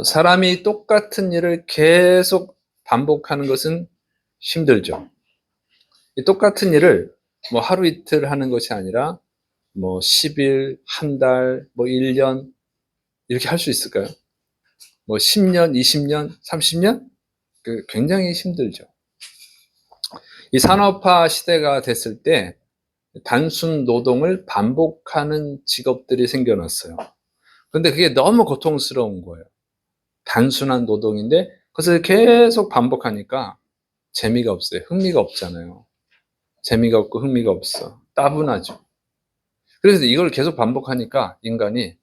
사람이 똑같은 일을 계속 반복하는 것은 힘들죠. 이 똑같은 일을 뭐 하루 이틀 하는 것이 아니라 뭐 10일, 한 달, 뭐 1년 이렇게 할 수 있을까요? 뭐 10년, 20년, 30년? 굉장히 힘들죠. 이 산업화 시대가 됐을 때 단순 노동을 반복하는 직업들이 생겨났어요. 근데 그게 너무 고통스러운 거예요. 단순한 노동인데 그것을 계속 반복하니까 재미가 없어요. 흥미가 없잖아요. 재미가 없고 흥미가 없어. 따분하죠. 그래서 이걸 계속 반복하니까 인간이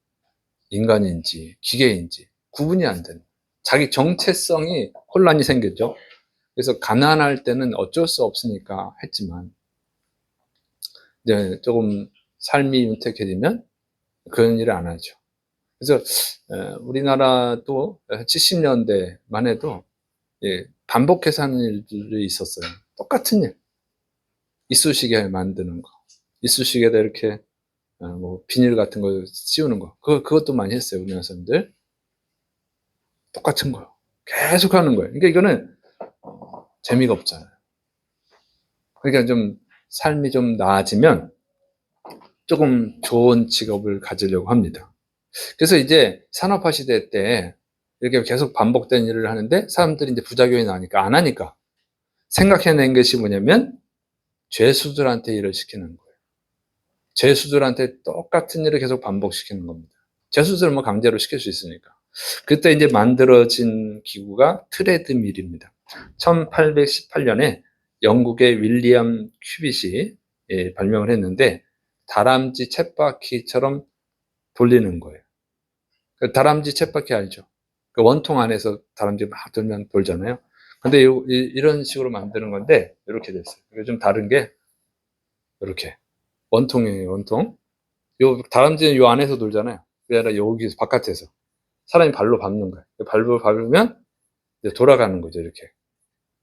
인간인지 기계인지 구분이 안 되는, 자기 정체성이 혼란이 생겼죠. 그래서 가난할 때는 어쩔 수 없으니까 했지만 이제 조금 삶이 윤택해지면 그런 일을 안 하죠. 그래서 우리나라도 70년대만 해도 반복해서 하는 일들이 있었어요. 똑같은 일. 이쑤시개 만드는 거. 이쑤시개에다 이렇게 뭐 비닐 같은 거 씌우는 거. 그것도 많이 했어요. 우리나라 사람들. 똑같은 거요. 계속 하는 거예요. 그러니까 이거는 재미가 없잖아요. 그러니까 좀 삶이 좀 나아지면 조금 좋은 직업을 가지려고 합니다. 그래서 이제 산업화 시대 때 이렇게 계속 반복된 일을 하는데 사람들이 이제 부작용이 나니까 안 하니까 생각해낸 것이 뭐냐면 죄수들한테 일을 시키는 거예요. 죄수들한테 똑같은 일을 계속 반복시키는 겁니다. 죄수들은 뭐 강제로 시킬 수 있으니까. 그때 이제 만들어진 기구가 트레드밀입니다. 1818년에 영국의 윌리엄 큐빗이 발명을 했는데 다람쥐 쳇바퀴처럼 돌리는 거예요. 다람쥐 쳇바퀴 알죠? 그 원통 안에서 다람쥐 막 돌면 돌잖아요. 근데 이런 식으로 만드는 건데 이렇게 됐어요. 좀 다른 게 이렇게 원통이에요. 원통. 요 다람쥐는 요 안에서 돌잖아요. 그게 아니라 여기서 바깥에서 사람이 발로 밟는 거예요. 발로 밟으면 이제 돌아가는 거죠. 이렇게.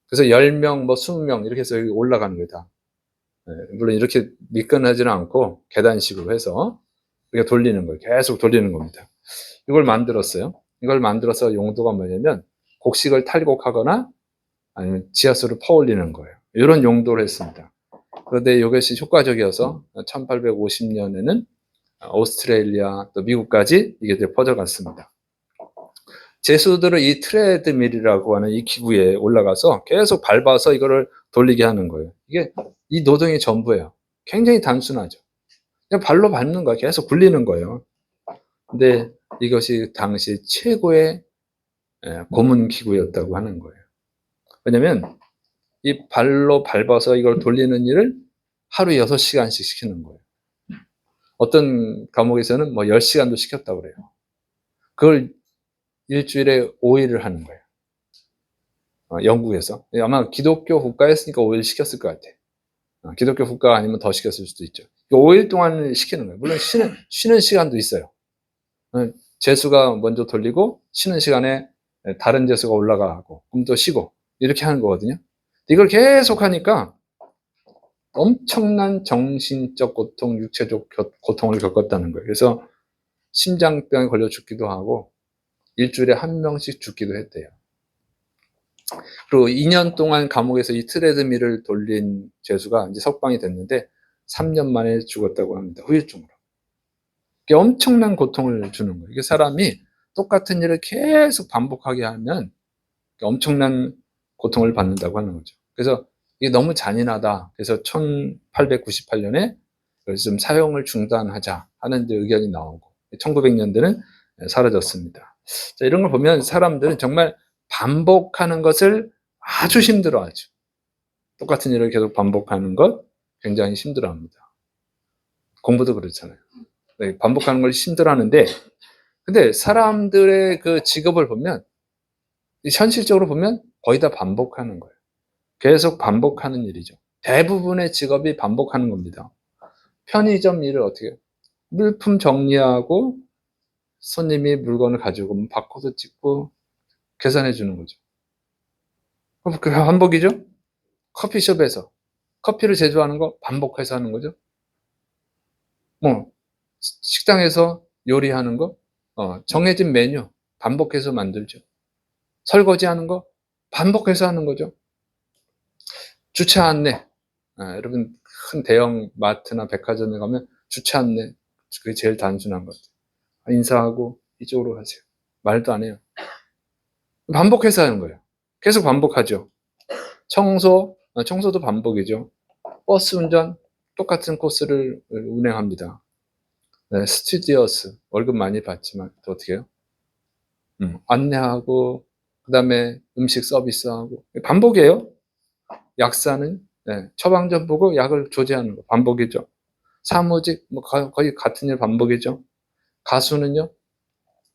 그래서 10명, 뭐 20명 이렇게 해서 여기 올라가는 거예요. 다. 물론 이렇게 미끈하지는 않고 계단식으로 해서 이렇게 돌리는 거예요. 계속 돌리는 겁니다. 이걸 만들었어요. 이걸 만들어서 용도가 뭐냐면 곡식을 탈곡하거나 아니면 지하수를 퍼올리는 거예요. 이런 용도로 했습니다. 그런데 이것이 효과적이어서 1850년에는 오스트레일리아 또 미국까지 이게 퍼져갔습니다. 제수들은 이 트레드밀이라고 하는 이 기구에 올라가서 계속 밟아서 이거를 돌리게 하는 거예요. 이게 이 노동이 전부예요. 굉장히 단순하죠. 그냥 발로 밟는 거야. 계속 굴리는 거예요. 근데 이것이 당시 최고의 고문 기구였다고 하는 거예요. 왜냐면 이 발로 밟아서 이걸 돌리는 일을 하루 6시간씩 시키는 거예요. 어떤 과목에서는 뭐 10시간도 시켰다고 그래요. 그걸 일주일에 5일을 하는 거예요. 영국에서. 아마 기독교 국가였으니까 5일 시켰을 것 같아. 기독교 국가 아니면 더 시켰을 수도 있죠. 5일 동안 시키는 거예요. 물론 쉬는 시간도 있어요. 제수가 먼저 돌리고 쉬는 시간에 다른 제수가 올라가고 그럼 또 쉬고 이렇게 하는 거거든요. 이걸 계속 하니까 엄청난 정신적 고통, 육체적 고통을 겪었다는 거예요. 그래서 심장병에 걸려 죽기도 하고 일주일에 1명씩 죽기도 했대요. 그리고 2년 동안 감옥에서 이 트레드밀을 돌린 죄수가 이제 석방이 됐는데 3년 만에 죽었다고 합니다. 후유증으로. 이게 엄청난 고통을 주는 거예요. 이게 사람이 똑같은 일을 계속 반복하게 하면 엄청난 고통을 받는다고 하는 거죠. 그래서 이게 너무 잔인하다. 그래서 1898년에 좀 사용을 중단하자 하는 의견이 나오고 1900년대는 사라졌습니다. 자, 이런 걸 보면 사람들은 정말 반복하는 것을 아주 힘들어하죠. 똑같은 일을 계속 반복하는 것 굉장히 힘들어합니다. 공부도 그렇잖아요. 반복하는 걸 힘들어하는데 근데 사람들의 그 직업을 보면 현실적으로 보면 거의 다 반복하는 거예요. 계속 반복하는 일이죠. 대부분의 직업이 반복하는 겁니다. 편의점 일을 어떻게 해요? 물품 정리하고 손님이 물건을 가지고 오면 바코드 찍고 계산해 주는 거죠. 그 반복이죠? 커피숍에서 커피를 제조하는 거 반복해서 하는 거죠. 뭐 식당에서 요리하는 거 정해진 메뉴 반복해서 만들죠. 설거지하는 거 반복해서 하는 거죠. 주차 안내. 여러분 큰 대형 마트나 백화점에 가면 주차 안내, 그게 제일 단순한 것 같아요. 인사하고 이쪽으로 가세요. 말도 안 해요. 반복해서 하는 거예요. 계속 반복하죠. 청소도 반복이죠. 버스 운전 똑같은 코스를 운행합니다. 네, 스튜디오스 월급 많이 받지만 또 어떻게 해요? 안내하고 그다음에 음식 서비스하고 반복이에요. 약사는 처방전 보고 약을 조제하는 거 반복이죠. 사무직 뭐 거의 같은 일 반복이죠. 가수는요,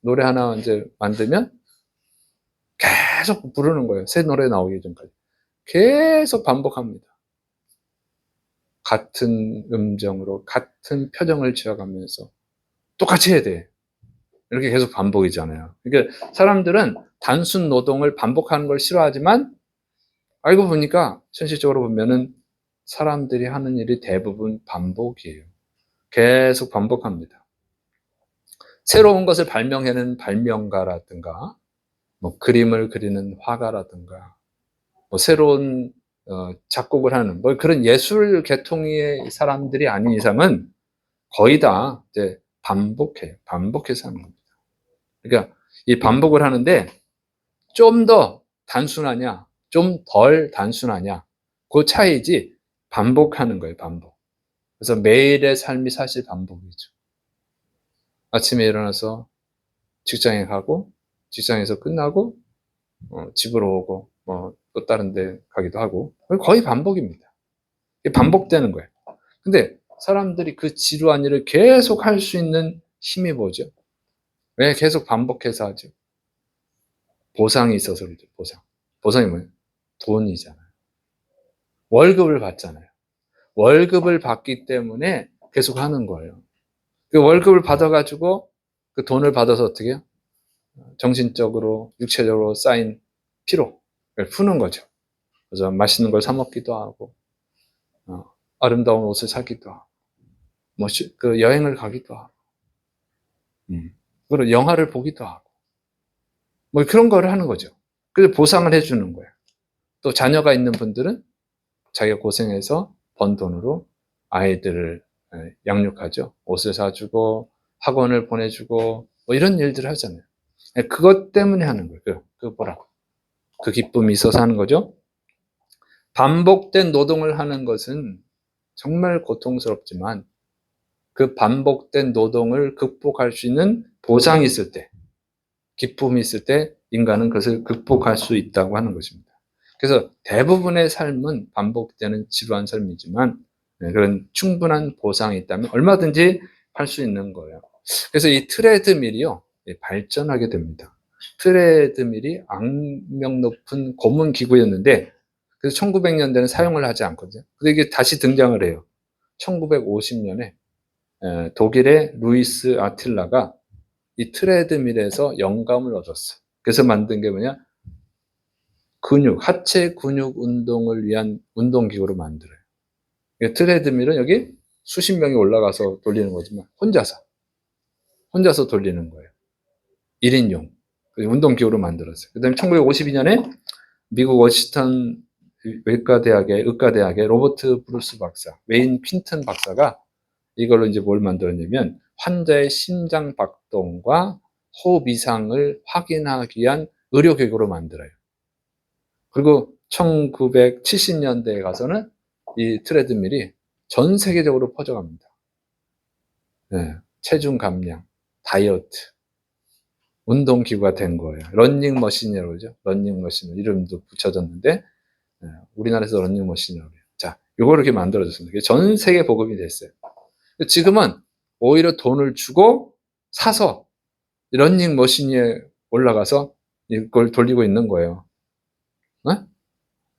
노래 하나 이제 만들면 계속 부르는 거예요. 새 노래 나오기 전까지 계속 반복합니다. 같은 음정으로 같은 표정을 지어가면서 똑같이 해야 돼. 이렇게 계속 반복이잖아요. 그러니까 사람들은 단순 노동을 반복하는 걸 싫어하지만 알고 보니까 현실적으로 보면은 사람들이 하는 일이 대부분 반복이에요. 계속 반복합니다. 새로운 것을 발명해낸 발명가라든가, 뭐 그림을 그리는 화가라든가, 뭐 새로운 작곡을 하는 뭐 그런 예술 계통의 사람들이 아닌 이상은 거의 다 이제 반복해요. 반복해서 하는 겁니다. 그러니까 이 반복을 하는데 좀 더 단순하냐, 좀 덜 단순하냐, 그 차이지 반복하는 거예요. 반복. 그래서 매일의 삶이 사실 반복이죠. 아침에 일어나서 직장에 가고, 직장에서 끝나고 집으로 오고, 또 다른 데 가기도 하고, 거의 반복입니다. 반복되는 거예요. 근데 사람들이 그 지루한 일을 계속 할 수 있는 힘이 뭐죠? 왜 계속 반복해서 하죠? 보상이 있어서 그러죠. 보상이 뭐예요? 돈이잖아요. 월급을 받잖아요. 월급을 받기 때문에 계속 하는 거예요. 그 월급을 받아가지고 그 돈을 받아서 어떻게 해요? 정신적으로, 육체적으로 쌓인 피로를 푸는 거죠. 그래서 맛있는 걸 사 먹기도 하고, 아름다운 옷을 사기도 하고, 그 여행을 가기도 하고, 그리고 영화를 보기도 하고, 뭐 그런 거를 하는 거죠. 그래서 보상을 해주는 거예요. 또 자녀가 있는 분들은 자기가 고생해서 번 돈으로 아이들을 양육하죠. 옷을 사주고, 학원을 보내주고, 뭐 이런 일들을 하잖아요. 그것 때문에 하는 거예요. 그 기쁨이 있어서 하는 거죠. 반복된 노동을 하는 것은 정말 고통스럽지만 그 반복된 노동을 극복할 수 있는 보상이 있을 때, 기쁨이 있을 때 인간은 그것을 극복할 수 있다고 하는 것입니다. 그래서 대부분의 삶은 반복되는 지루한 삶이지만 그런 충분한 보상이 있다면 얼마든지 할 수 있는 거예요. 그래서 이 트레드밀이요, 발전하게 됩니다. 트레드밀이 악명 높은 고문 기구였는데 그래서 1900년대는 사용을 하지 않거든요. 근데 이게 다시 등장을 해요. 1950년에 독일의 루이스 아틸라가 이 트레드밀에서 영감을 얻었어요. 그래서 만든 게 뭐냐? 하체 근육 운동을 위한 운동기구로 만들어요. 트레드밀은 여기 수십 명이 올라가서 돌리는 거지만 혼자서 돌리는 거예요. 1인용 운동기구로 만들었어요. 그 다음에 1952년에 미국 워싱턴 의과대학의 로버트 브루스 박사, 웨인 퀸튼 박사가 이걸로 이제 뭘 만들었냐면 환자의 심장 박동과 호흡 이상을 확인하기 위한 의료기구로 만들어요. 그리고 1970년대에 가서는 이 트레드밀이 전 세계적으로 퍼져갑니다. 체중 감량, 다이어트, 운동기구가 된 거예요. 러닝머신이라고 그러죠. 러닝머신 이름도 붙여졌는데 우리나라에서 러닝머신이라고 해요. 자, 요거 이렇게 만들어졌습니다. 전 세계 보급이 됐어요. 지금은 오히려 돈을 주고 사서 러닝머신에 올라가서 이걸 돌리고 있는 거예요.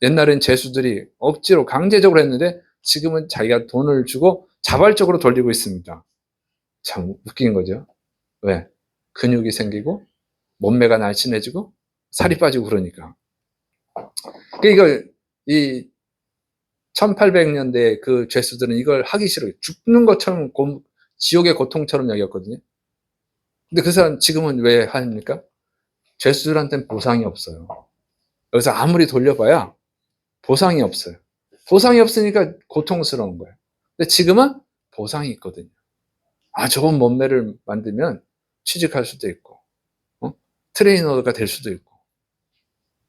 옛날엔 죄수들이 억지로 강제적으로 했는데 지금은 자기가 돈을 주고 자발적으로 돌리고 있습니다. 참 웃긴 거죠. 왜? 근육이 생기고 몸매가 날씬해지고 살이 빠지고 그러니까. 그러니까 이 1800년대 그 죄수들은 이걸 하기 싫어요. 죽는 것처럼 지옥의 고통처럼 여겼거든요. 근데 그 사람 지금은 왜 합니까? 죄수들한테는 보상이 없어요. 여기서 아무리 돌려봐야 보상이 없어요. 보상이 없으니까 고통스러운 거예요. 근데 지금은 보상이 있거든요. 좋은 몸매를 만들면 취직할 수도 있고, 트레이너가 될 수도 있고,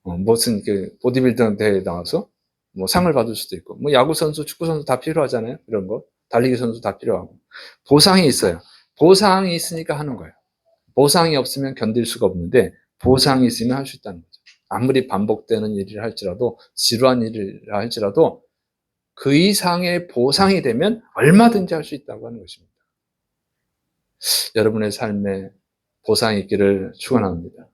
무슨 보디빌딩 대회에 나와서 뭐 상을 받을 수도 있고, 뭐 야구 선수, 축구 선수 다 필요하잖아요. 이런 거. 달리기 선수 다 필요하고. 보상이 있어요. 보상이 있으니까 하는 거예요. 보상이 없으면 견딜 수가 없는데, 보상이 있으면 할 수 있다는 거죠. 아무리 반복되는 일이라 할지라도, 지루한 일이라 할지라도, 그 이상의 보상이 되면 얼마든지 할 수 있다고 하는 것입니다. 여러분의 삶에 보상이 있기를 축원합니다.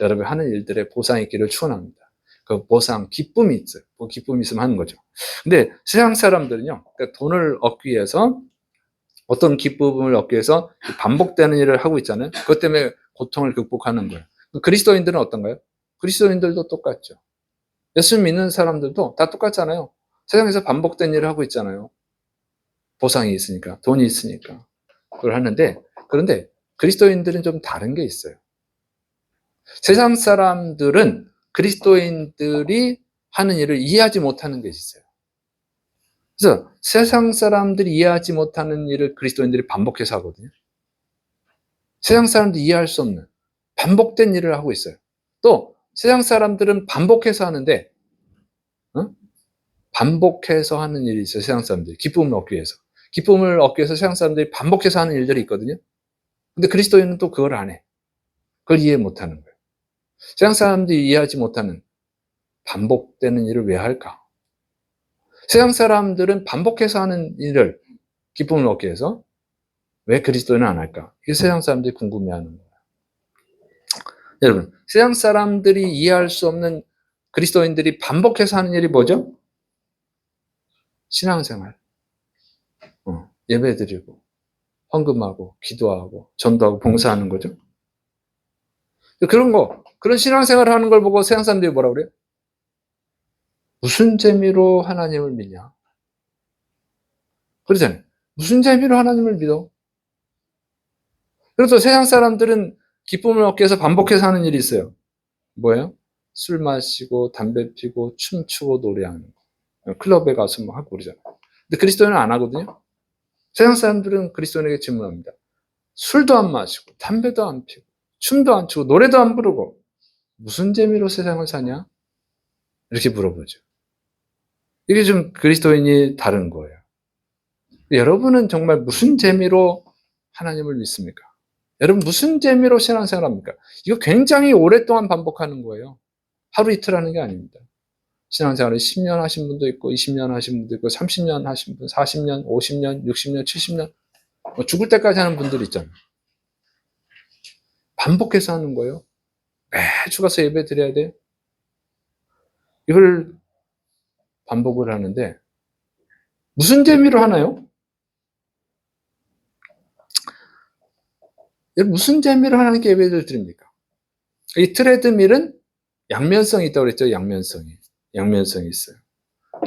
여러분 하는 일들에 보상이 있기를 축원합니다. 그 보상, 기쁨이 있어요. 그 기쁨이 있으면 하는 거죠. 근데 세상 사람들은요, 그러니까 돈을 얻기 위해서, 어떤 기쁨을 얻기 위해서 반복되는 일을 하고 있잖아요. 그것 때문에 고통을 극복하는 거예요. 그리스도인들은 어떤가요? 그리스도인들도 똑같죠. 예수 믿는 사람들도 다 똑같잖아요. 세상에서 반복된 일을 하고 있잖아요. 보상이 있으니까, 돈이 있으니까. 그걸 하는데, 그런데 그리스도인들은 좀 다른 게 있어요. 세상 사람들은 그리스도인들이 하는 일을 이해하지 못하는 게 있어요. 그래서 세상 사람들이 이해하지 못하는 일을 그리스도인들이 반복해서 하거든요. 세상 사람들이 이해할 수 없는 반복된 일을 하고 있어요. 또 세상 사람들은 반복해서 하는데, 반복해서 하는 일이 있어요. 세상 사람들이 기쁨을 얻기 위해서. 기쁨을 얻기 위해서 세상 사람들이 반복해서 하는 일들이 있거든요. 근데 그리스도인은 또 그걸 안 해. 그걸 이해 못하는 거예요. 세상 사람들이 이해하지 못하는 반복되는 일을 왜 할까? 세상 사람들은 반복해서 하는 일을 기쁨을 얻기 위해서 왜 그리스도인은 안 할까? 이게 세상 사람들이 궁금해하는 거예요. 여러분, 세상 사람들이 이해할 수 없는 그리스도인들이 반복해서 하는 일이 뭐죠? 신앙생활. 예배드리고 헌금하고 기도하고 전도하고 봉사하는 거죠. 그런 신앙생활을 하는 걸 보고 세상 사람들이 뭐라 그래요? 무슨 재미로 하나님을 믿냐? 그러잖아요. 무슨 재미로 하나님을 믿어? 그래서 세상 사람들은 기쁨을 얻기 위해서 반복해서 하는 일이 있어요. 뭐예요? 술 마시고 담배 피고 춤추고 노래하는 거. 클럽에 가서 뭐 하고 그러잖아요. 근데 그리스도인은 안 하거든요. 세상 사람들은 그리스도인에게 질문합니다. 술도 안 마시고 담배도 안 피고 춤도 안 추고 노래도 안 부르고 무슨 재미로 세상을 사냐? 이렇게 물어보죠. 이게 좀 그리스도인이 다른 거예요. 여러분은 정말 무슨 재미로 하나님을 믿습니까? 여러분 무슨 재미로 신앙생활 합니까? 이거 굉장히 오랫동안 반복하는 거예요. 하루 이틀 하는 게 아닙니다. 신앙생활을 10년 하신 분도 있고 20년 하신 분도 있고 30년 하신 분, 40년, 50년, 60년, 70년 죽을 때까지 하는 분들이 있잖아요. 반복해서 하는 거예요. 매주 가서 예배 드려야 돼. 이걸 반복을 하는데 무슨 재미로 하나요? 무슨 재미로 하나님께 예배를 드립니까? 이 트레드밀은 양면성이 있다고 그랬죠. 양면성이 있어요.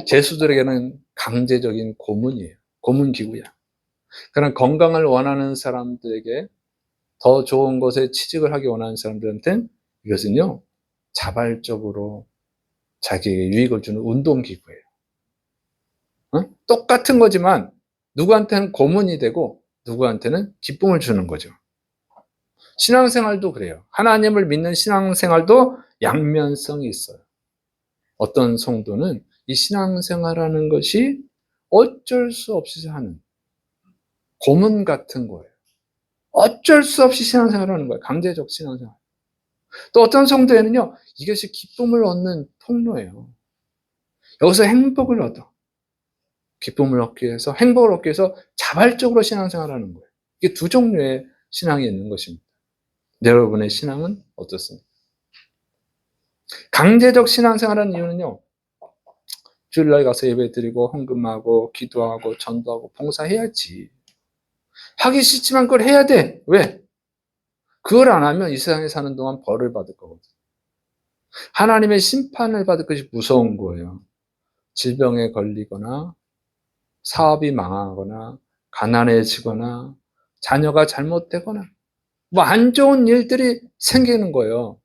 죄수들에게는 강제적인 고문이에요. 고문기구야. 그런 건강을 원하는 사람들에게, 더 좋은 곳에 취직을 하기 원하는 사람들한테는 이것은요, 자발적으로 자기에게 유익을 주는 운동기구예요. 똑같은 거지만 누구한테는 고문이 되고 누구한테는 기쁨을 주는 거죠. 신앙생활도 그래요. 하나님을 믿는 신앙생활도 양면성이 있어요. 어떤 성도는 이 신앙생활하는 것이 어쩔 수 없이 하는 고문 같은 거예요. 어쩔 수 없이 신앙생활하는 거예요. 강제적 신앙생활. 또 어떤 성도에는요, 이것이 기쁨을 얻는 통로예요. 여기서 행복을 얻어. 기쁨을 얻기 위해서, 행복을 얻기 위해서 자발적으로 신앙생활하는 거예요. 이게 두 종류의 신앙이 있는 것입니다. 여러분의 신앙은 어떻습니까? 강제적 신앙생활하는 이유는요, 주일날 가서 예배드리고 헌금하고 기도하고 전도하고 봉사해야지. 하기 싫지만 그걸 해야 돼. 왜? 그걸 안 하면 이 세상에 사는 동안 벌을 받을 거거든. 하나님의 심판을 받을 것이 무서운 거예요. 질병에 걸리거나 사업이 망하거나 가난해지거나 자녀가 잘못되거나 뭐 안 좋은 일들이 생기는 거예요.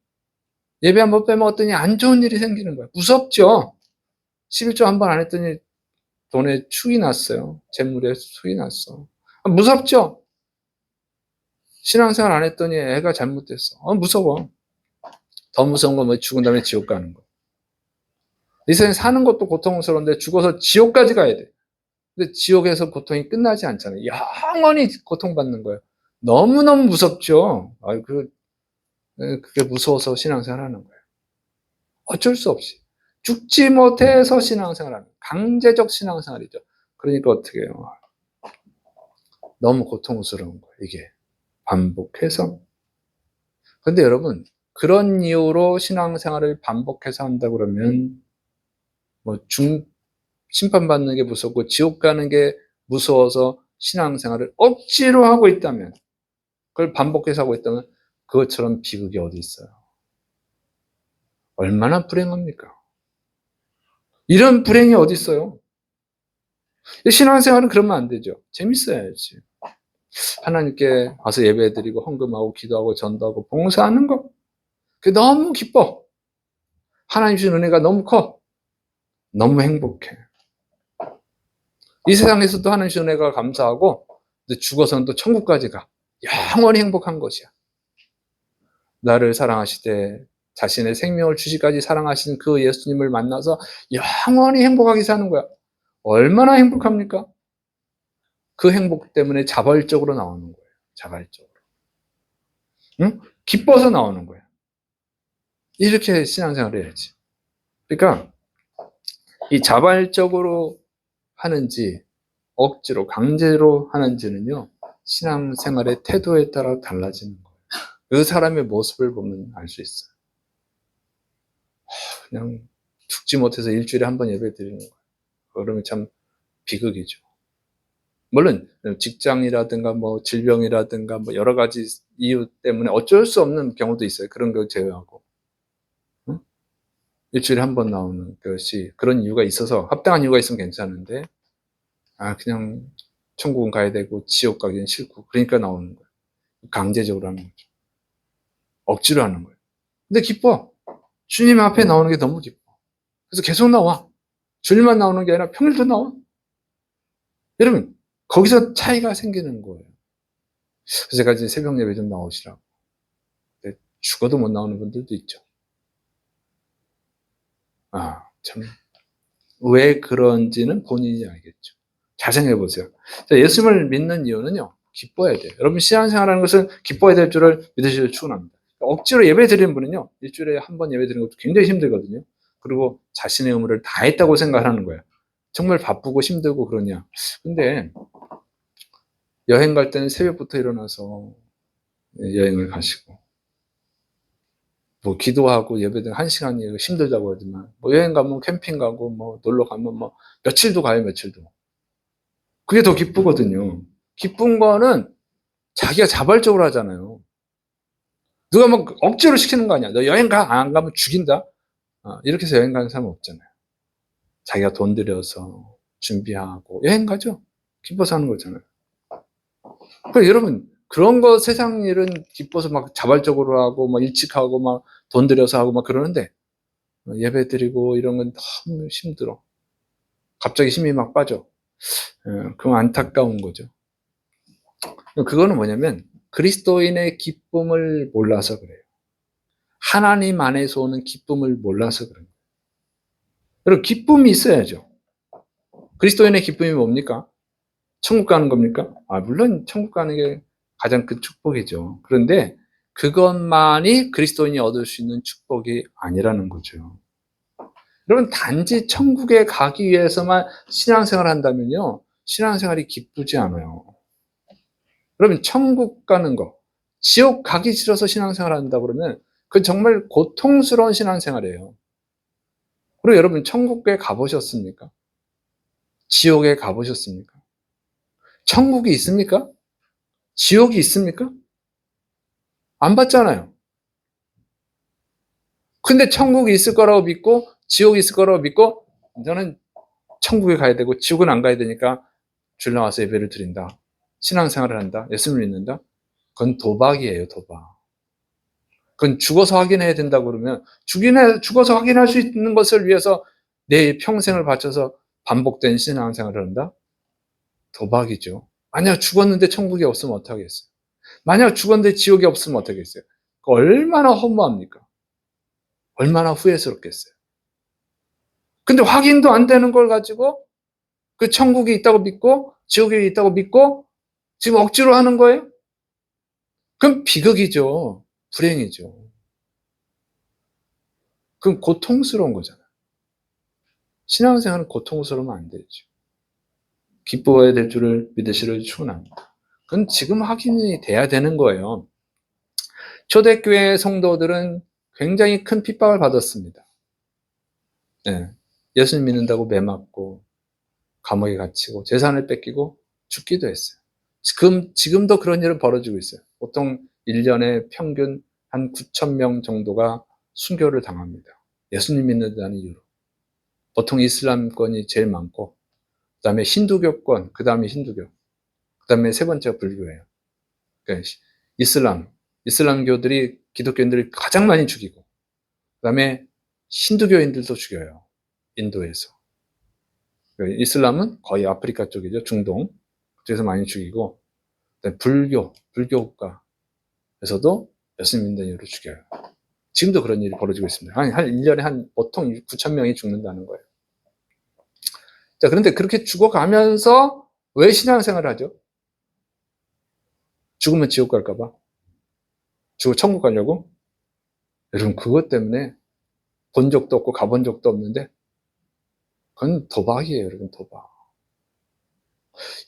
예배 한번 빼먹었더니 안 좋은 일이 생기는 거야. 무섭죠? 11조 한 번 안 했더니 돈에 축이 났어요. 재물에 축이 났어. 무섭죠? 신앙생활 안 했더니 애가 잘못됐어. 무서워. 더 무서운 건 뭐 죽은 다음에 지옥 가는 거. 이 세상에 사는 것도 고통스러운데 죽어서 지옥까지 가야 돼. 근데 지옥에서 고통이 끝나지 않잖아요. 영원히 고통받는 거예요. 너무너무 무섭죠? 그게 무서워서 신앙생활 하는 거예요. 어쩔 수 없이. 죽지 못해서 신앙생활 하는 거예요. 강제적 신앙생활이죠. 그러니까 어떻게 해요? 너무 고통스러운 거예요. 이게. 반복해서. 근데 여러분, 그런 이유로 신앙생활을 반복해서 한다 그러면 심판받는 게 무섭고 지옥 가는 게 무서워서 신앙생활을 억지로 하고 있다면, 그걸 반복해서 하고 있다면 그것처럼 비극이 어디 있어요? 얼마나 불행합니까? 이런 불행이 어디 있어요? 신앙생활은 그러면 안 되죠. 재밌어야지. 하나님께 와서 예배드리고 헌금하고 기도하고 전도하고 봉사하는 거, 그게 너무 기뻐. 하나님 주신 은혜가 너무 커. 너무 행복해. 이 세상에서도 하나님 주신 은혜가 감사하고 죽어서는 또 천국까지 가. 영원히 행복한 것이야. 나를 사랑하시되 자신의 생명을 주시까지 사랑하신 그 예수님을 만나서 영원히 행복하게 사는 거야. 얼마나 행복합니까? 그 행복 때문에 자발적으로 나오는 거예요. 자발적으로. 응? 기뻐서 나오는 거예요. 이렇게 신앙생활을 해야지. 그러니까 이 자발적으로 하는지 억지로 강제로 하는지는요, 신앙생활의 태도에 따라 달라지는 거예요. 그 사람의 모습을 보면 알 수 있어요. 그냥 죽지 못해서 일주일에 한 번 예배 드리는 거예요. 그러면 참 비극이죠. 물론 직장이라든가 뭐 질병이라든가 뭐 여러 가지 이유 때문에 어쩔 수 없는 경우도 있어요. 그런 거 제외하고. 응? 일주일에 한 번 나오는 것이 그런 이유가 있어서, 합당한 이유가 있으면 괜찮은데, 그냥 천국은 가야 되고 지옥 가기는 싫고 그러니까 나오는 거예요. 강제적으로 하는 거죠. 억지로 하는 거예요. 근데 기뻐. 주님 앞에 나오는 게 너무 기뻐. 그래서 계속 나와. 주일만 나오는 게 아니라 평일도 나와. 여러분, 거기서 차이가 생기는 거예요. 그래서 제가 이제 새벽 예배 좀 나오시라고. 죽어도 못 나오는 분들도 있죠. 참. 왜 그런지는 본인이 알겠죠. 잘 생각해 보세요. 예수님을 믿는 이유는요, 기뻐야 돼요. 여러분, 신앙생활하는 것은 기뻐야 될 줄을 믿으시길 축원합니다. 억지로 예배 드리는 분은요, 일주일에 한 번 예배 드리는 것도 굉장히 힘들거든요. 그리고 자신의 의무를 다 했다고 생각하는 거예요. 정말 바쁘고 힘들고 그러냐. 근데 여행 갈 때는 새벽부터 일어나서 여행을 가시고, 뭐 기도하고 예배드리는 1시간이 힘들다고 하지만, 뭐 여행 가면 캠핑 가고 뭐 놀러 가면 뭐 며칠도 가요, 며칠도. 그게 더 기쁘거든요. 기쁜 거는 자기가 자발적으로 하잖아요. 누가 막 억지로 시키는 거 아니야. 너 여행 가, 안 가면 죽인다. 이렇게 해서 여행 가는 사람은 없잖아요. 자기가 돈 들여서 준비하고 여행 가죠. 기뻐서 하는 거잖아요. 그러니까 여러분, 그런 거 세상 일은 기뻐서 막 자발적으로 하고 막 일찍하고 막 돈 들여서 하고 막 그러는데, 예배 드리고 이런 건 너무 힘들어. 갑자기 힘이 막 빠져. 그건 안타까운 거죠. 그거는 뭐냐면 그리스도인의 기쁨을 몰라서 그래요. 하나님 안에서 오는 기쁨을 몰라서 그래요. 여러분, 기쁨이 있어야죠. 그리스도인의 기쁨이 뭡니까? 천국 가는 겁니까? 물론 천국 가는 게 가장 큰 축복이죠. 그런데 그것만이 그리스도인이 얻을 수 있는 축복이 아니라는 거죠. 여러분, 단지 천국에 가기 위해서만 신앙생활을 한다면요, 신앙생활이 기쁘지 않아요. 여러분, 천국 가는 거, 지옥 가기 싫어서 신앙생활 한다 그러면 그건 정말 고통스러운 신앙생활이에요. 그리고 여러분, 천국에 가보셨습니까? 지옥에 가보셨습니까? 천국이 있습니까? 지옥이 있습니까? 안 봤잖아요. 근데 천국이 있을 거라고 믿고 지옥이 있을 거라고 믿고 저는 천국에 가야 되고 지옥은 안 가야 되니까 주일 나와서 예배를 드린다. 신앙생활을 한다. 예수님을 믿는다. 그건 도박이에요, 도박. 그건 죽어서 확인해야 된다고 그러면 죽어서 확인할 수 있는 것을 위해서 내 평생을 바쳐서 반복된 신앙생활을 한다? 도박이죠. 만약 죽었는데 천국이 없으면 어떡하겠어요? 만약 죽었는데 지옥이 없으면 어떡하겠어요? 얼마나 허무합니까? 얼마나 후회스럽겠어요. 근데 확인도 안 되는 걸 가지고 그 천국이 있다고 믿고 지옥이 있다고 믿고 지금 억지로 하는 거예요? 그럼 비극이죠. 불행이죠. 그럼 고통스러운 거잖아요. 신앙생활은 고통스러우면 안 되죠. 기뻐해야 될 줄을 믿으시를 축원합니다. 그건 지금 확인이 돼야 되는 거예요. 초대교회 성도들은 굉장히 큰 핍박을 받았습니다. 네. 예수님 믿는다고 매맞고 감옥에 갇히고 재산을 뺏기고 죽기도 했어요. 지금도 그런 일은 벌어지고 있어요. 보통 1년에 평균 한 9천 명 정도가 순교를 당합니다. 예수님 믿는다는 이유로. 보통 이슬람권이 제일 많고 그 다음에 힌두교권, 그 다음에 힌두교, 그 다음에 세 번째가 불교예요. 그러니까 이슬람교들이 기독교인들을 가장 많이 죽이고 그 다음에 힌두교인들도 죽여요. 인도에서. 이슬람은 거의 아프리카 쪽이죠. 중동. 그쪽에서 많이 죽이고 불교 국가에서도 예수님 믿는 이유로 죽여요. 지금도 그런 일이 벌어지고 있습니다. 한 1년에 보통 9천 명이 죽는다는 거예요. 자, 그런데 그렇게 죽어가면서 왜 신앙생활을 하죠? 죽으면 지옥 갈까봐? 죽어 천국 가려고? 여러분, 그것 때문에 본 적도 없고 가본 적도 없는데 그건 도박이에요, 여러분, 도박.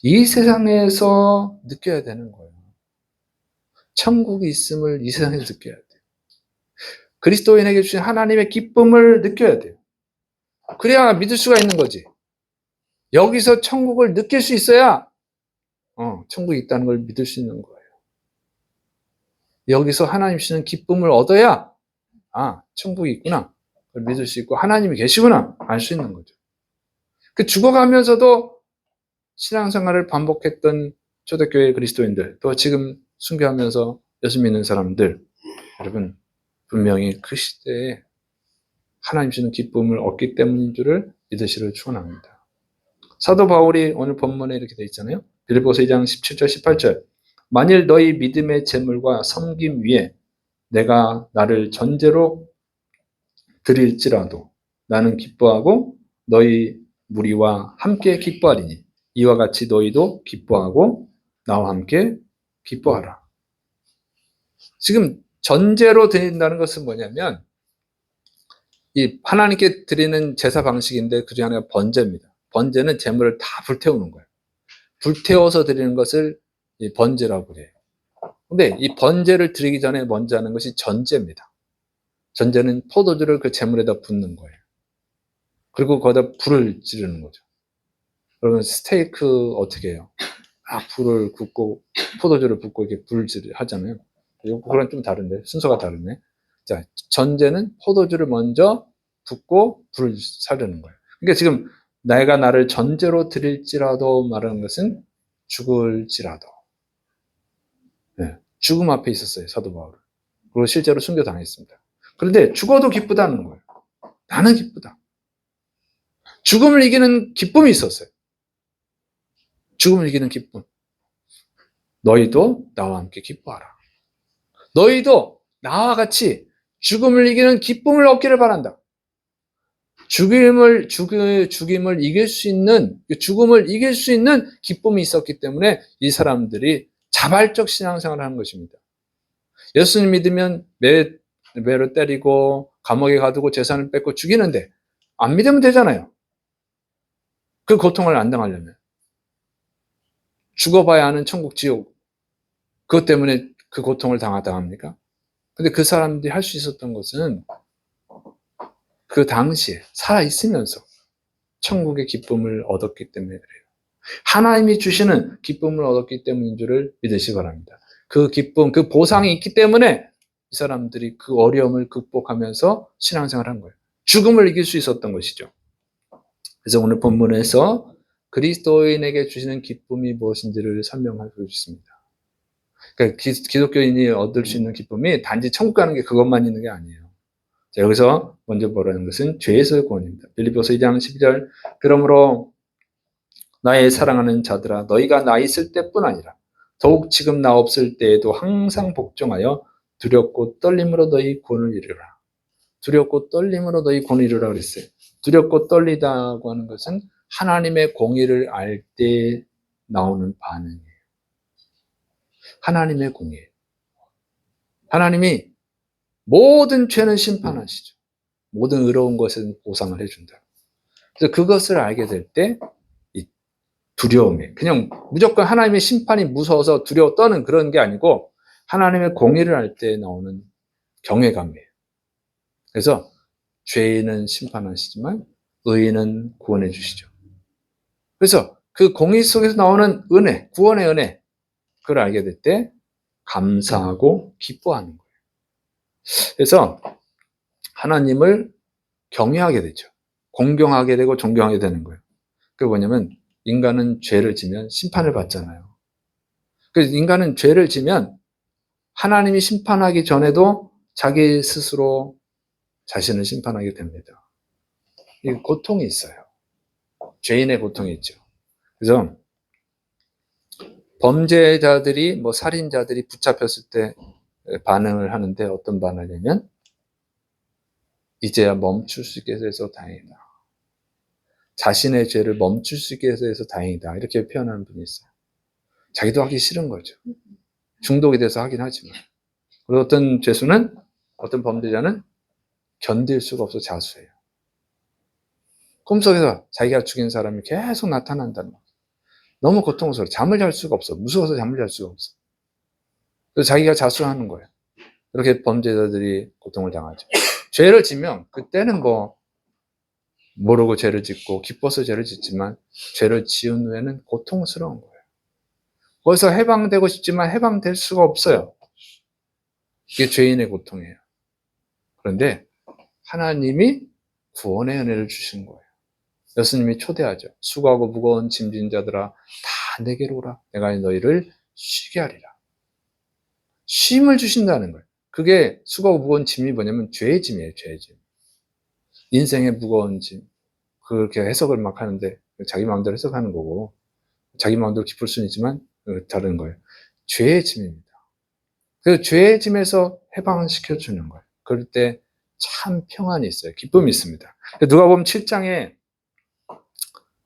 이 세상에서 느껴야 되는 거예요. 천국이 있음을 이 세상에서 느껴야 돼요. 그리스도인에게 주신 하나님의 기쁨을 느껴야 돼요. 그래야 믿을 수가 있는 거지. 여기서 천국을 느낄 수 있어야 천국이 있다는 걸 믿을 수 있는 거예요. 여기서 하나님 주시는 기쁨을 얻어야 천국이 있구나. 그걸 믿을 수 있고 하나님이 계시구나 알 수 있는 거죠. 그 죽어가면서도 신앙생활을 반복했던 초대교회 그리스도인들, 또 지금 순교하면서 예수 믿는 사람들, 여러분 분명히 그 시대에 하나님 주시는 기쁨을 얻기 때문인 줄을 믿으시를 축원합니다. 사도 바울이 오늘 본문에 이렇게 돼 있잖아요. 빌립보서 2장 17절 18절. 만일 너희 믿음의 재물과 섬김 위에 내가 나를 전제로 드릴지라도 나는 기뻐하고 너희 무리와 함께 기뻐하리니 이와 같이 너희도 기뻐하고 나와 함께 기뻐하라. 지금 전제로 드린다는 것은 뭐냐면 이 하나님께 드리는 제사 방식인데 그중에 하나가 번제입니다. 번제는 재물을 다 불태우는 거예요. 불태워서 드리는 것을 번제라고 해요. 근데 이 번제를 드리기 전에 먼저 하는 것이 전제입니다. 전제는 포도주를 그 재물에다 붓는 거예요. 그리고 거기다 불을 지르는 거죠. 그러면 스테이크 어떻게 해요? 불을 굽고 포도주를 붓고 이렇게 불질을 하잖아요. 그건 좀 다른데 순서가 다르네. 자, 전제는 포도주를 먼저 붓고 불을 사르는 거예요. 그러니까 지금 내가 나를 전제로 드릴지라도 말하는 것은 죽을지라도. 네, 죽음 앞에 있었어요, 사도 바울은. 그리고 실제로 순교당했습니다. 그런데 죽어도 기쁘다는 거예요. 나는 기쁘다. 죽음을 이기는 기쁨이 있었어요. 죽음을 이기는 기쁨. 너희도 나와 함께 기뻐하라. 너희도 나와 같이 죽음을 이기는 기쁨을 얻기를 바란다. 죽음을 이길 수 있는, 죽음을 이길 수 있는 기쁨이 있었기 때문에 이 사람들이 자발적 신앙생활을 하는 것입니다. 예수님 믿으면 매로 때리고 감옥에 가두고 재산을 뺏고 죽이는데 안 믿으면 되잖아요. 그 고통을 안 당하려면. 죽어봐야 하는 천국 지옥. 그것 때문에 그 고통을 당합니까? 근데 그 사람들이 할 수 있었던 것은 그 당시에 살아있으면서 천국의 기쁨을 얻었기 때문에 그래요. 하나님이 주시는 기쁨을 얻었기 때문인 줄을 믿으시기 바랍니다. 그 기쁨, 그 보상이 있기 때문에 이 사람들이 그 어려움을 극복하면서 신앙생활을 한 거예요. 죽음을 이길 수 있었던 것이죠. 그래서 오늘 본문에서 그리스도인에게 주시는 기쁨이 무엇인지를 설명하고 있습니다. 그러니까 기독교인이 얻을 수 있는 기쁨이 단지 천국 가는 게 그것만 있는 게 아니에요. 자, 여기서 먼저 보라는 것은 죄에서의 구원입니다. 빌립보서 2장 12절. 그러므로 나의 사랑하는 자들아 너희가 나 있을 때뿐 아니라 더욱 지금 나 없을 때에도 항상 복종하여 두렵고 떨림으로 너희 구원을 이루라. 두렵고 떨림으로 너희 구원을 이루라 그랬어요. 두렵고 떨리다고 하는 것은 하나님의 공의를 알 때 나오는 반응이에요. 하나님의 공의. 하나님이 모든 죄는 심판하시죠. 모든 의로운 것은 보상을 해준다. 그래서 그것을 알게 될 때 두려움이 그냥 무조건 하나님의 심판이 무서워서 두려워 떠는 그런 게 아니고 하나님의 공의를 알 때 나오는 경외감이에요. 그래서 죄인은 심판하시지만 의인은 구원해 주시죠. 그래서 그 공의 속에서 나오는 은혜, 구원의 은혜, 그걸 알게 될 때 감사하고 기뻐하는 거예요. 그래서 하나님을 경외하게 되죠. 공경하게 되고 존경하게 되는 거예요. 그게 뭐냐면 인간은 죄를 지면 심판을 받잖아요. 그래서 인간은 죄를 지면 하나님이 심판하기 전에도 자기 스스로 자신을 심판하게 됩니다. 이 고통이 있어요. 죄인의 고통이 있죠. 그래서 범죄자들이 뭐 살인자들이 붙잡혔을 때 반응을 하는데 어떤 반응이냐면 이제야 멈출 수 있게 해서 다행이다. 자신의 죄를 멈출 수 있게 해서 다행이다. 이렇게 표현하는 분이 있어요. 자기도 하기 싫은 거죠. 중독이 돼서 하긴 하지만. 그리고 어떤 죄수는, 어떤 범죄자는 견딜 수가 없어 자수해요. 꿈속에서 자기가 죽인 사람이 계속 나타난다는 거예요. 너무 고통스러워. 잠을 잘 수가 없어. 무서워서 잠을 잘 수가 없어. 그래서 자기가 자수하는 거예요. 그렇게 범죄자들이 고통을 당하죠. 죄를 지면 그때는 뭐 모르고 죄를 짓고 기뻐서 죄를 짓지만 죄를 지은 후에는 고통스러운 거예요. 거기서 해방되고 싶지만 해방될 수가 없어요. 이게 죄인의 고통이에요. 그런데 하나님이 구원의 은혜를 주신 거예요. 예수님이 초대하죠. 수고하고 무거운 짐진 자들아 다 내게로 오라. 내가 너희를 쉬게 하리라. 쉼을 주신다는 거예요. 그게 수고하고 무거운 짐이 뭐냐면 죄의 짐이에요. 죄의 짐. 인생의 무거운 짐. 그렇게 해석을 막 하는데 자기 마음대로 해석하는 거고 자기 마음대로 기쁠 수는 있지만 다른 거예요. 죄의 짐입니다. 그 죄의 짐에서 해방시켜 주는 거예요. 그럴 때 참 평안이 있어요. 기쁨이 있습니다. 누가복음 7장에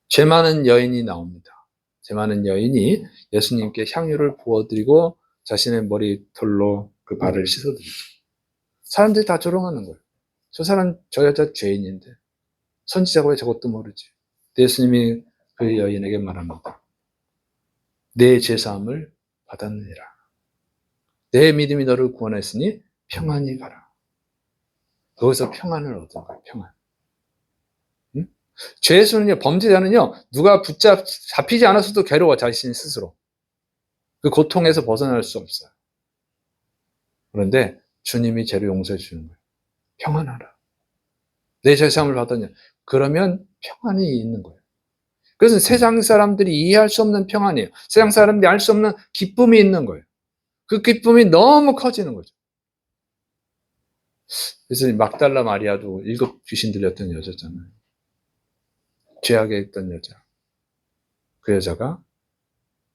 죄 많은 여인이 나옵니다. 죄 많은 여인이 예수님께 향유를 부어드리고 자신의 머리털로 그 발을 씻어드리죠. 사람들이 다 조롱하는 거예요. 저 사람, 저 여자 죄인인데 선지자가 왜 저것도 모르지? 예수님이 그 여인에게 말합니다. 내 죄사함을 받았느니라. 내 믿음이 너를 구원했으니 평안히 가라. 거기서 평안을 얻은 거예요. 평안. 응? 죄수는요, 범죄자는요, 누가 잡히지 않았어도 괴로워, 자신 스스로. 그 고통에서 벗어날 수 없어요. 그런데 주님이 죄를 용서해 주는 거예요. 평안하라. 내 죄사함을 받았냐. 그러면 평안이 있는 거예요. 그래서 세상 사람들이 이해할 수 없는 평안이에요. 세상 사람들이 알 수 없는 기쁨이 있는 거예요. 그 기쁨이 너무 커지는 거죠. 그래서 막달라 마리아도 7 귀신 들렸던 여자잖아요. 죄악에 있던 여자. 그 여자가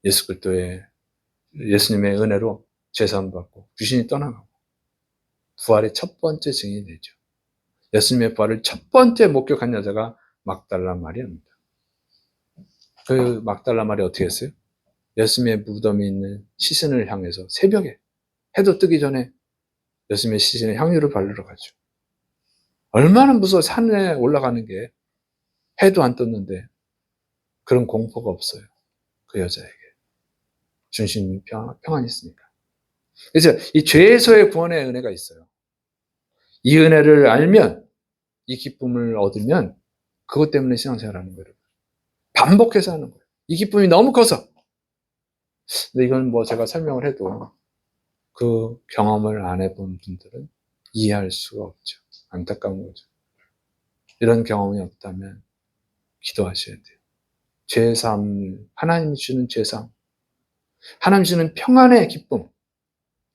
예수 그리스도의 예수님의 은혜로 죄사함 받고 귀신이 떠나가고 부활의 첫 번째 증인이 되죠. 예수님의 부활을 첫 번째 목격한 여자가 막달라 마리아입니다. 그 막달라 마리아 어떻게 했어요? 예수님의 무덤이 있는 시신을 향해서 새벽에 해도 뜨기 전에 예수님의 시신에 향유를 바르러 가죠. 얼마나 무서워. 산에 올라가는 게 해도 안 떴는데 그런 공포가 없어요. 그 여자에게. 중심이 평안이 있으니까. 그래서 이 죄에서의 구원의 은혜가 있어요. 이 은혜를 알면 이 기쁨을 얻으면 그것 때문에 신앙생활하는 거예요. 반복해서 하는 거예요. 이 기쁨이 너무 커서. 근데 이건 뭐 제가 설명을 해도 그 경험을 안 해본 분들은 이해할 수가 없죠. 안타까운 거죠. 이런 경험이 없다면 기도하셔야 돼요. 죄사함, 하나님이 주는 죄사함. 하나님 주시는 평안의 기쁨,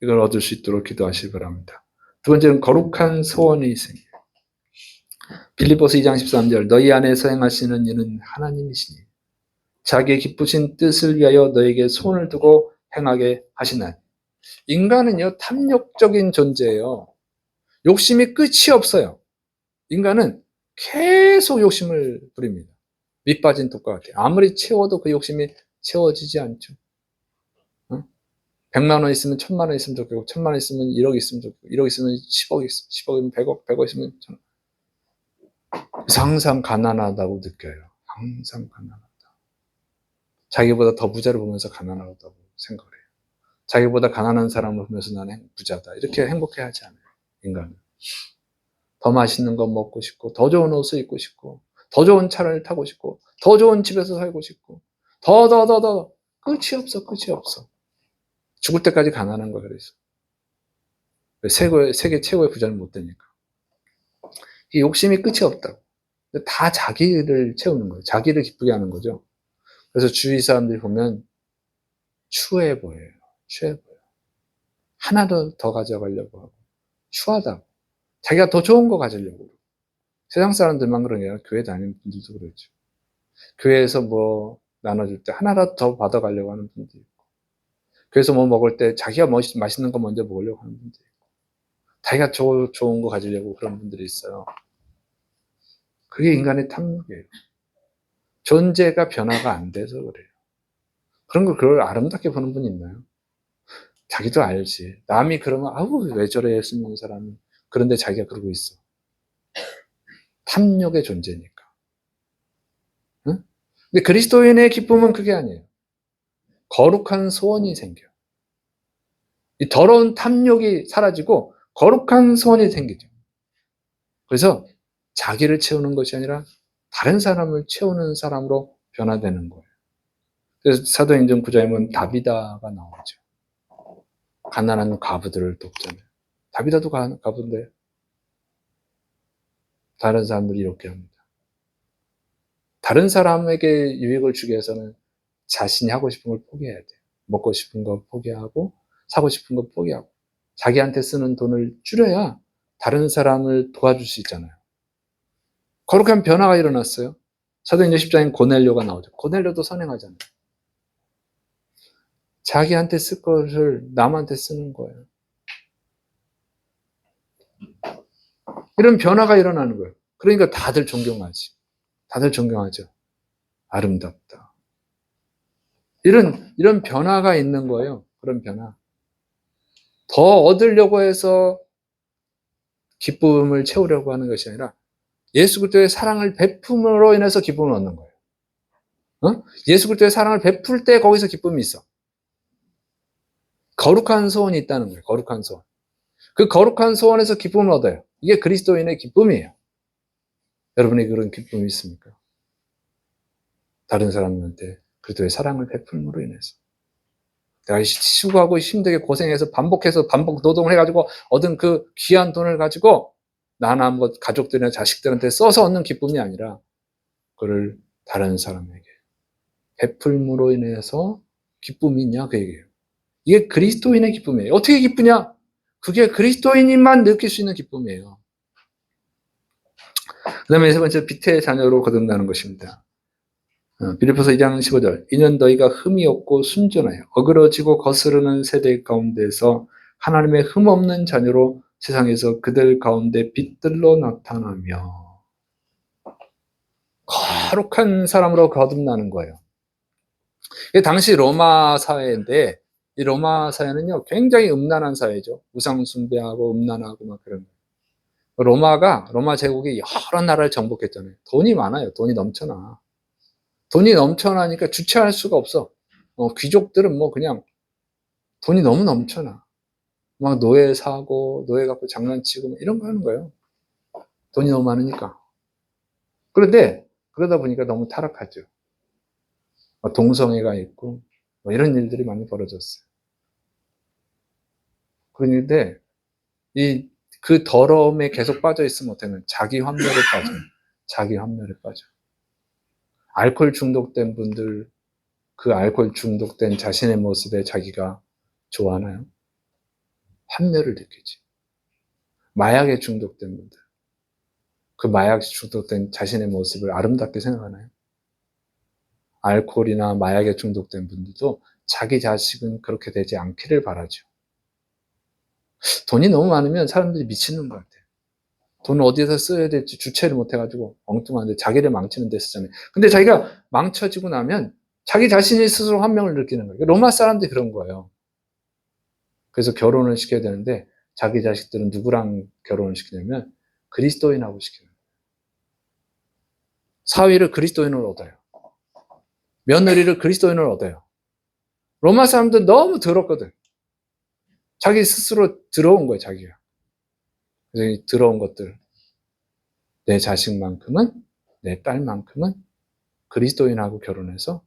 이걸 얻을 수 있도록 기도하시기 바랍니다. 두 번째는 거룩한 소원이 생겨요. 빌립보서 2장 13절, 너희 안에서 행하시는 이는 하나님이시니 자기의 기쁘신 뜻을 위하여 너에게 소원을 두고 행하게 하시나니. 인간은요, 탐욕적인 존재예요. 욕심이 끝이 없어요. 인간은 계속 욕심을 부립니다. 밑 빠진 독과 같아요. 아무리 채워도 그 욕심이 채워지지 않죠. 100만 원 있으면 1000만 원 있으면 좋겠고, 1000만 원 있으면 1억 있으면 좋겠고, 1억 있으면 10억 있으면 10억이면 100억, 100억 있으면 1000억. 그래서 항상 가난하다고 느껴요. 항상 가난하다. 자기보다 더 부자를 보면서 가난하다고 생각을 해요. 자기보다 가난한 사람을 보면서 나는 부자다. 이렇게 행복해하지 않아요. 인간은. 더 맛있는 거 먹고 싶고, 더 좋은 옷을 입고 싶고, 더 좋은 차를 타고 싶고, 더 좋은 집에서 살고 싶고, 더. 끝이 없어, 끝이 없어. 죽을 때까지 가난한 거야, 그래서. 세계 최고의 부자는 못 되니까. 이 욕심이 끝이 없다고. 다 자기를 채우는 거예요. 자기를 기쁘게 하는 거죠. 그래서 주위 사람들이 보면 추해 보여요. 추해 보여요. 하나도 더 가져가려고 하고, 추하다고. 자기가 더 좋은 거 가지려고. 세상 사람들만 그런 게 아니라 교회 다니는 분들도 그렇죠. 교회에서 뭐 나눠줄 때 하나라도 더 받아가려고 하는 분들이 있고, 교회에서 뭐 먹을 때 자기가 맛있는 거 먼저 먹으려고 하는 분들이 있고, 자기가 좋은 거 가지려고 그런 분들이 있어요. 그게 인간의 탐욕이에요. 존재가 변화가 안 돼서 그래요. 그런 걸 그걸 아름답게 보는 분이 있나요? 자기도 알지. 남이 그러면 아우 왜 저래 쓰는 사람이. 그런데 자기가 그러고 있어. 탐욕의 존재니까. 응? 근데 그리스도인의 기쁨은 그게 아니에요. 거룩한 소원이 생겨요. 이 더러운 탐욕이 사라지고 거룩한 소원이 생기죠. 그래서 자기를 채우는 것이 아니라 다른 사람을 채우는 사람으로 변화되는 거예요. 그래서 사도행전 9장에 보면 다비다가 나오죠. 가난한 과부들을 돕잖아요. 다비다도 과부인데 다른 사람들이 이렇게 합니다. 다른 사람에게 유익을 주기 위해서는 자신이 하고 싶은 걸 포기해야 돼요. 먹고 싶은 거 포기하고 사고 싶은 거 포기하고 자기한테 쓰는 돈을 줄여야 다른 사람을 도와줄 수 있잖아요. 거룩한 변화가 일어났어요. 사도행전 10장에 고넬료가 나오죠. 고넬료도 선행하잖아요. 자기한테 쓸 것을 남한테 쓰는 거예요. 이런 변화가 일어나는 거예요. 그러니까 다들 존경하지. 다들 존경하죠. 아름답다. 이런 변화가 있는 거예요. 그런 변화. 더 얻으려고 해서 기쁨을 채우려고 하는 것이 아니라 예수 그리스도의 사랑을 베품으로 인해서 기쁨을 얻는 거예요. 예수 그리스도의 사랑을 베풀 때 거기서 기쁨이 있어. 거룩한 소원이 있다는 거예요. 거룩한 소원. 그 거룩한 소원에서 기쁨을 얻어요. 이게 그리스도인의 기쁨이에요. 여러분이 그런 기쁨이 있습니까? 다른 사람한테 그리스도의 사랑을 베풀므로 인해서. 내가 수고하고 힘들게 고생해서 반복 노동을 해가지고 얻은 그 귀한 돈을 가지고 나나 뭐 가족들이나 자식들한테 써서 얻는 기쁨이 아니라 그를 다른 사람에게 베풀므로 인해서 기쁨이 있냐 그 얘기예요. 이게 그리스도인의 기쁨이에요. 어떻게 기쁘냐? 그게 그리스도인만 느낄 수 있는 기쁨이에요. 그 다음에 세 번째, 빛의 자녀로 거듭나는 것입니다. 빌립보서 2장 15절. 이는 너희가 흠이 없고 순전하여 어그러지고 거스르는 세대 가운데서 하나님의 흠 없는 자녀로 세상에서 그들 가운데 빛들로 나타나며 거룩한 사람으로 거듭나는 거예요. 당시 로마 사회인데 이 로마 사회는요 굉장히 음란한 사회죠. 우상 숭배하고 음란하고 막 그런 거예요. 로마 제국이 여러 나라를 정복했잖아요. 돈이 많아요. 돈이 넘쳐나. 돈이 넘쳐나니까 주체할 수가 없어. 귀족들은 뭐 그냥 돈이 너무 넘쳐나. 막 노예 사고, 노예 갖고 장난치고 뭐 이런 거 하는 거예요. 돈이 너무 많으니까. 그런데 그러다 보니까 너무 타락하죠. 동성애가 있고 뭐 이런 일들이 많이 벌어졌어요. 그런데 그 더러움에 계속 빠져 있으면 어때요? 자기 환멸에 빠져요. 자기 환멸에 빠져. 알코올 중독된 분들 그 알코올 중독된 자신의 모습에 자기가 좋아하나요? 환멸을 느끼지. 마약에 중독된 분들, 그 마약에 중독된 자신의 모습을 아름답게 생각하나요? 알코올이나 마약에 중독된 분들도 자기 자식은 그렇게 되지 않기를 바라죠. 돈이 너무 많으면 사람들이 미치는 것 같아요. 돈을 어디에서 써야 될지 주체를 못해가지고 엉뚱한데 자기를 망치는 데 쓰잖아요. 근데 자기가 망쳐지고 나면 자기 자신이 스스로 환명을 느끼는 거예요. 로마 사람들이 그런 거예요. 그래서 결혼을 시켜야 되는데 자기 자식들은 누구랑 결혼을 시키냐면 그리스도인하고 시키는 거예요. 사위를 그리스도인으로 얻어요. 며느리를 그리스도인으로 얻어요. 로마 사람들 너무 더럽거든. 자기 스스로 들어온 거예요, 자기가. 그래서 이 들어온 것들, 내 자식만큼은, 내 딸만큼은 그리스도인하고 결혼해서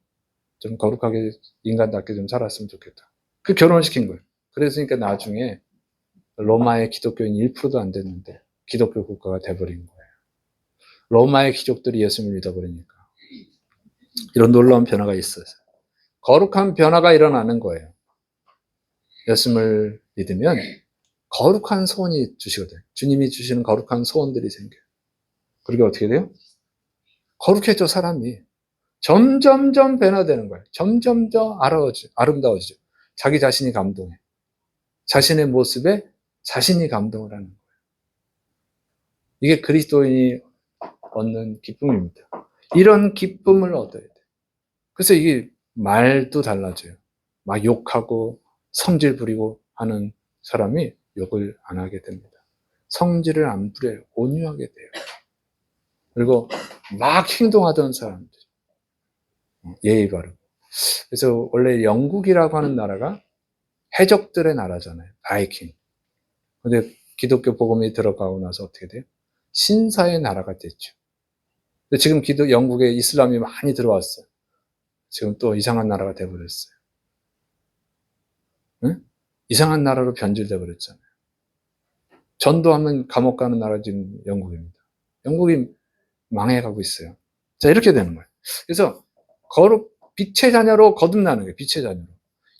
좀 거룩하게 인간답게 좀 살았으면 좋겠다. 그 결혼을 시킨 거예요. 그랬으니까 나중에 로마의 기독교인 1%도 안 됐는데 기독교 국가가 돼버린 거예요. 로마의 귀족들이 예수님을 믿어버리니까. 이런 놀라운 변화가 있어요. 거룩한 변화가 일어나는 거예요. 예수님을 믿으면 거룩한 소원이 주시거든요. 주님이 주시는 거룩한 소원들이 생겨요. 그리고 어떻게 돼요? 거룩해져 사람이. 점점점 변화되는 거예요. 점점 더 아름다워지죠. 자기 자신이 감동해. 자신의 모습에 자신이 감동을 하는 거예요. 이게 그리스도인이 얻는 기쁨입니다. 이런 기쁨을 얻어야 돼요. 그래서 이게 말도 달라져요. 막 욕하고 성질 부리고 하는 사람이 욕을 안 하게 됩니다. 성질을 안 부려요. 온유하게 돼요. 그리고 막 행동하던 사람들 예의 바르고. 그래서 원래 영국이라고 하는 나라가 해적들의 나라잖아요. 바이킹. 근데 기독교 복음이 들어가고 나서 어떻게 돼요? 신사의 나라가 됐죠. 근데 지금 영국에 이슬람이 많이 들어왔어요. 지금 또 이상한 나라가 돼버렸어요. 응? 이상한 나라로 변질돼 버렸잖아요. 전도하면 감옥 가는 나라 지금 영국입니다. 영국이 망해가고 있어요. 자, 이렇게 되는 거예요. 그래서 빛의 자녀로 거듭나는 거예요. 빛의 자녀로.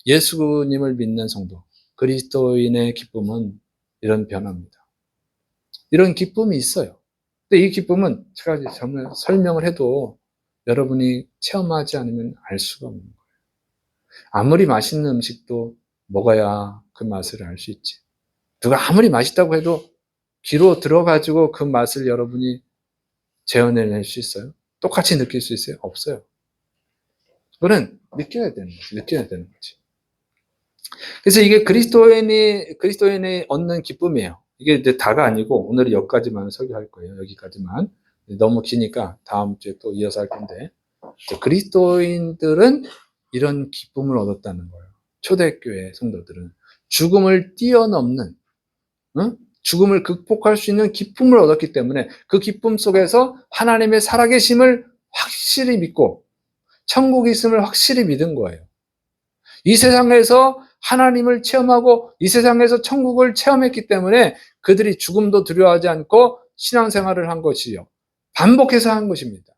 예수님을 믿는 성도, 그리스도인의 기쁨은 이런 변화입니다. 이런 기쁨이 있어요. 근데 이 기쁨은 제가 정말 설명을 해도 여러분이 체험하지 않으면 알 수가 없는 거예요. 아무리 맛있는 음식도 먹어야 그 맛을 알 수 있지. 누가 아무리 맛있다고 해도 귀로 들어가지고 그 맛을 여러분이 재현해낼 수 있어요? 똑같이 느낄 수 있어요? 없어요. 그거는 느껴야 되는 거지. 느껴야 되는 거지. 그래서 이게 그리스도인이 얻는 기쁨이에요. 이게 이제 다가 아니고 오늘은 여기까지만 설교할 거예요. 여기까지만. 너무 기니까 다음 주에 또 이어서 할 건데. 그리스도인들은 이런 기쁨을 얻었다는 거예요. 초대교회 성도들은 죽음을 뛰어넘는, 응? 죽음을 극복할 수 있는 기쁨을 얻었기 때문에 그 기쁨 속에서 하나님의 살아계심을 확실히 믿고 천국이 있음을 확실히 믿은 거예요. 이 세상에서 하나님을 체험하고 이 세상에서 천국을 체험했기 때문에 그들이 죽음도 두려워하지 않고 신앙생활을 한 것이요. 반복해서 한 것입니다.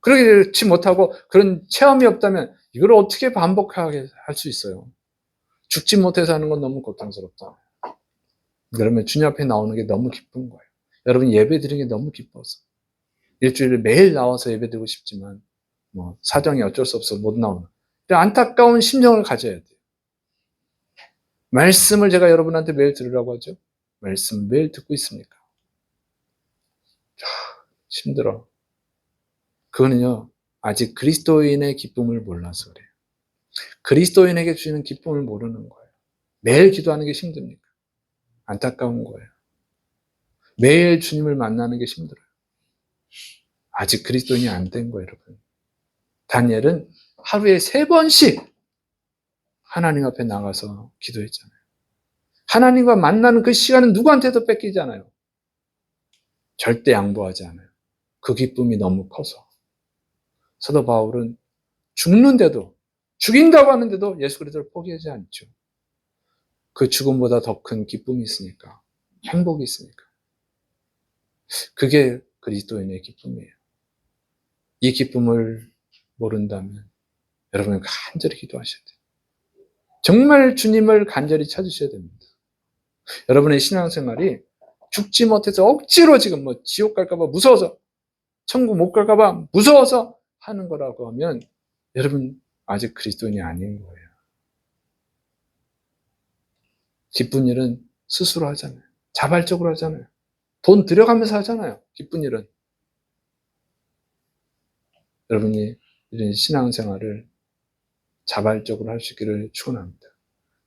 그렇지 못하고 그런 체험이 없다면 이걸 어떻게 반복하게 할 수 있어요? 죽지 못해서 하는 건 너무 고통스럽다. 그러면 주님 앞에 나오는 게 너무 기쁜 거예요. 여러분 예배 드리는 게 너무 기뻐서. 일주일에 매일 나와서 예배 드리고 싶지만 뭐 사정이 어쩔 수 없어 못 나오는. 안타까운 심정을 가져야 돼요. 말씀을 제가 여러분한테 매일 들으라고 하죠. 말씀 매일 듣고 있습니까? 힘들어. 그거는요. 아직 그리스도인의 기쁨을 몰라서 그래요. 그리스도인에게 주시는 기쁨을 모르는 거예요. 매일 기도하는 게 힘듭니까? 안타까운 거예요. 매일 주님을 만나는 게 힘들어요. 아직 그리스도인이 안 된 거예요, 여러분. 다니엘은 하루에 3번씩 하나님 앞에 나가서 기도했잖아요. 하나님과 만나는 그 시간은 누구한테도 뺏기지 않아요. 절대 양보하지 않아요. 그 기쁨이 너무 커서. 사도 바울은 죽는데도, 죽인다고 하는데도 예수 그리스도를 포기하지 않죠. 그 죽음보다 더 큰 기쁨이 있으니까, 행복이 있으니까. 그게 그리스도인의 기쁨이에요. 이 기쁨을 모른다면 여러분은 간절히 기도하셔야 돼요. 정말 주님을 간절히 찾으셔야 됩니다. 여러분의 신앙생활이 죽지 못해서 억지로 지금 뭐 지옥 갈까봐 무서워서, 천국 못 갈까봐 무서워서 하는 거라고 하면 여러분 아직 그리스도인이 아닌 거예요. 기쁜 일은 스스로 하잖아요. 자발적으로 하잖아요. 돈 들여가면서 하잖아요. 기쁜 일은. 여러분이 이런 신앙생활을 자발적으로 할 수 있기를 축원합니다.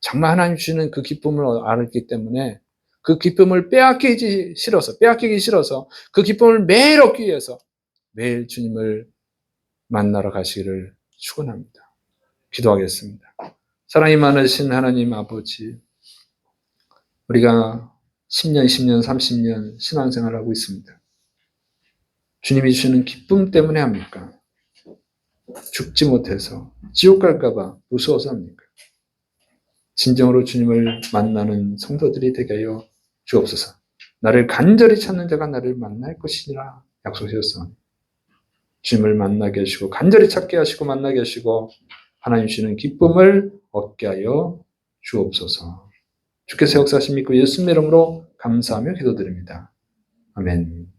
정말 하나님 주시는 그 기쁨을 알았기 때문에 그 기쁨을 빼앗기기 싫어서 그 기쁨을 매일 얻기 위해서 매일 주님을 만나러 가시기를 축원합니다. 기도하겠습니다. 사랑이 많으신 하나님 아버지, 우리가 10년, 20년, 30년 신앙생활을 하고 있습니다. 주님이 주시는 기쁨 때문에 합니까? 죽지 못해서 지옥 갈까봐 무서워서 합니까? 진정으로 주님을 만나는 성도들이 되게 하여 주옵소서. 나를 간절히 찾는 자가 나를 만날 것이라 약속하셨사오니 주님을 만나게 하시고 간절히 찾게 하시고 만나게 하시고 하나님 주시는 기쁨을 얻게 하여 주옵소서. 주께서 역사하심 믿고 예수님의 이름으로 감사하며 기도드립니다. 아멘.